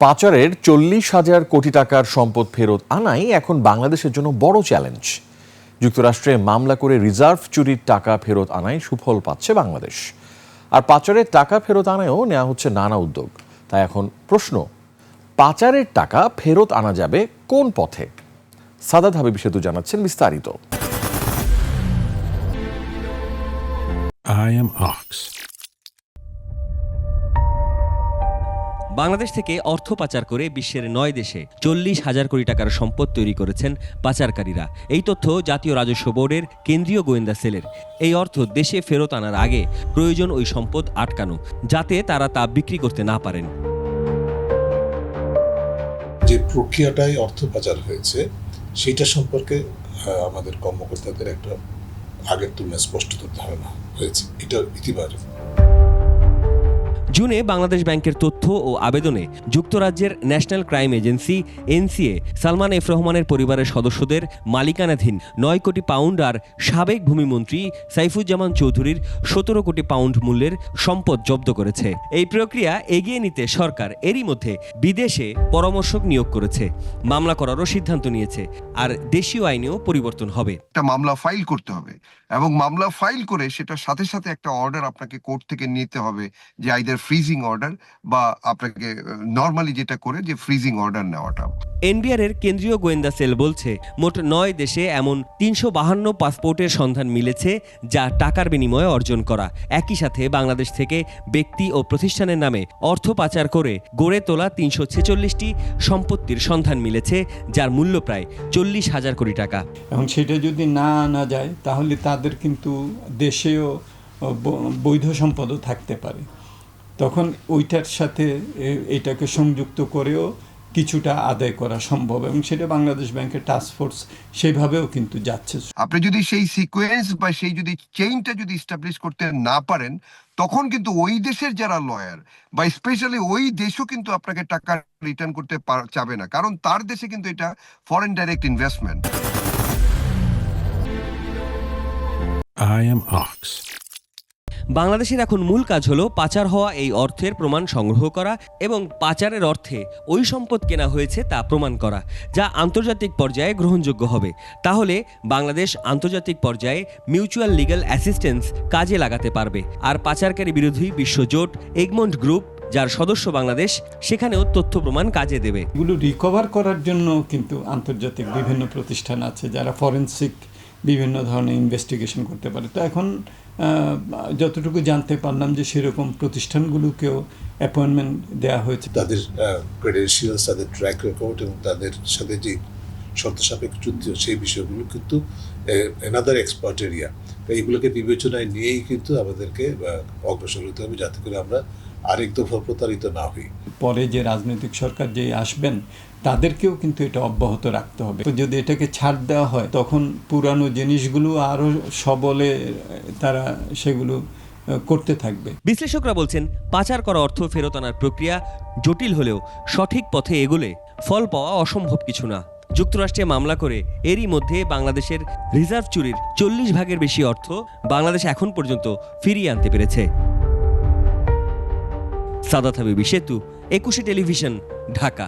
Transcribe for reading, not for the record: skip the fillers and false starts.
পাচারের 40,000 কোটি টাকার সম্পদ ফেরত আনাই এখন বাংলাদেশের জন্য বড় চ্যালেঞ্জ। যুক্তরাষ্ট্রে মামলা করে রিজার্ভ চুরির টাকা ফেরত আনায় সুফল পাচ্ছে বাংলাদেশ। আর পাচারের টাকা ফেরত আনায়ও নেওয়া হচ্ছে নানা উদ্যোগ। তাই এখন প্রশ্ন, পাচারের টাকা ফেরত আনা যাবে কোন পথে? সাদাত হাবিব সেতু জানাচ্ছেন বিস্তারিত। I am Ox. বাংলাদেশ থেকে অর্থ পাচার করে বিশ্বের 9 দেশে 40,000 কোটি টাকার সম্পদ তৈরি করেছেন পাচারকারীরা। এই তথ্য জাতীয় রাজস্ব বোর্ডের কেন্দ্রীয় গোয়েন্দা সেলের। এই অর্থ দেশে ফেরত আনার আগে প্রয়োজন ওই সম্পদ আটকানো, যাতে তারা তা বিক্রি করতে না পারেন। যে প্রক্রিয়াটায় অর্থ পাচার হয়েছে সেটা সম্পর্কে আমাদের কর্মকর্তাদের একটা আগের তুলনায় স্পষ্টতর ধারণা হয়েছে, এটা ইতিবাচক। জুনে বাংলাদেশ ব্যাংকের তথ্য ও আবেদনে যুক্তরাজ্যের national crime agency NCA Salman F রহমানের পরিবারের সদস্যদের মালিকানাধীন 9 কোটি পাউন্ড আর সাবেক ভূমিমন্ত্রী সাইফুজ্জামান চৌধুরীর 17 কোটি পাউন্ড মূল্যের সম্পদ জব্দ করেছে। এই প্রক্রিয়া এগিয়ে নিতে সরকার এরই মধ্যে বিদেশে পরামর্শক নিয়োগ করেছে, মামলা করারও সিদ্ধান্ত নিয়েছে। আর দেশীয় আইনেও পরিবর্তন হবে। একটা মামলা ফাইল করতে হবে এবং মামলা ফাইল করে সেটার সাথে সাথে একটা অর্ডার আপনাকে কোর্ট থেকে নিতে হবে, যে আইদার ফ্রিজিং অর্ডার বা আপনাকে নর্মালি যেটা করে যে ফ্রিজিং অর্ডার নেওয়াটা। এনবিআর এর কেন্দ্রীয় গোয়েন্দা সেল বলছে, মোট 9 দেশে এমন 352 পাসপোর্টের সন্ধান মিলেছে, যা টাকার বিনিময়ে অর্জন করা। একই সাথে বাংলাদেশ থেকে ব্যক্তি ও প্রতিষ্ঠানের নামে অর্থ পাচার করে গড়ে তোলা 346টি সম্পত্তির সন্ধান মিলেছে, যার মূল্য প্রায় 40,000 কোটি টাকা। এবং সেটা যদি না আনা যায় তাহলে তাদের কিন্তু দেশেও বৈধ সম্পদও থাকতে পারে। তখন ওইটার সাথে এটাকে সংযুক্ত করেও কিছুটা আদায় করা সম্ভব, এবং সেটা বাংলাদেশ ব্যাংকের টাস্কফোর্স সেভাবেও কিন্তু যাচ্ছে। আপনি যদি সেই সিকোয়েন্স বা সেই যদি চেইনটা যদি এস্টাবলিশ করতে না পারেন, তখন কিন্তু ওই দেশের যারা লয়ার বা স্পেশালি ওই দেশও কিন্তু আপনাকে টাকা রিটার্ন করতে চাবে না, কারণ তার দেশে কিন্তু এটা foreign direct investment. I am Ox. বাংলাদেশের এখন মূল কাজ হলো পাচার হওয়া এই অর্থের প্রমাণ সংগ্রহ করা এবং পাচারের অর্থে ওই সম্পদ কেনা হয়েছে তা প্রমাণ করা, যা আন্তর্জাতিক পর্যায়ে গ্রহণযোগ্য হবে। তাহলে বাংলাদেশ আন্তর্জাতিক পর্যায়ে মিউচুয়াল লিগ্যাল অ্যাসিস্ট্যান্স কাজে লাগাতে পারবে। আর পাচারকারী বিরোধী বিশ্বজোট এগমন্ট গ্রুপ, যার সদস্য বাংলাদেশ, সেখানেও তথ্য প্রমাণ কাজে দেবে। এগুলো রিকভার করার জন্য কিন্তু আন্তর্জাতিক বিভিন্ন প্রতিষ্ঠান আছে যারা ফরেনসিক বিভিন্ন ধরনের ইনভেস্টিগেশন করতে পারে। তো এখন যতটুকু জানতে পারলাম যে সেরকম প্রতিষ্ঠানগুলোকেও অ্যাপয়েন্টমেন্ট দেওয়া হয়েছে। তাদের ক্রেডেনশিয়ালস, তাদের ট্র্যাক রেকর্ড এবং তাদের সাথে যে শর্ত সাপেক্ষ যুদ্ধ, সেই বিষয়গুলো কিন্তু অ্যানাদার এক্সপার্ট এরিয়া। এইগুলোকে বিবেচনায় নিয়েই কিন্তু আমাদেরকে অগ্রসর হতে হবে, যাতে করে আমরা আরেক দফা প্রতারিত না হই। পরে যে রাজনৈতিক সরকার যে আসবেন তাদেরকেও কিন্তু এটা অব্যাহত রাখতে হবে। তো যদি এটাকে ছাড় দেওয়া হয়, তখন পুরানো জিনিসগুলো আরও সবলে তারা সেগুলো করতে থাকবে। বিশ্লেষকরা বলছেন, পাচার করা অর্থ ফেরত আনার প্রক্রিয়া জটিল হলেও সঠিক পথে এগোলে ফল পাওয়া অসম্ভব কিছু না। যুক্তরাষ্ট্রে মামলা করে এরই মধ্যে বাংলাদেশের রিজার্ভ চুরির 40 ভাগের বেশি অর্থ বাংলাদেশ এখন পর্যন্ত ফিরিয়ে আনতে পেরেছে। সাদাত হাবিব সেতু, 21 টেলিভিশন, ঢাকা।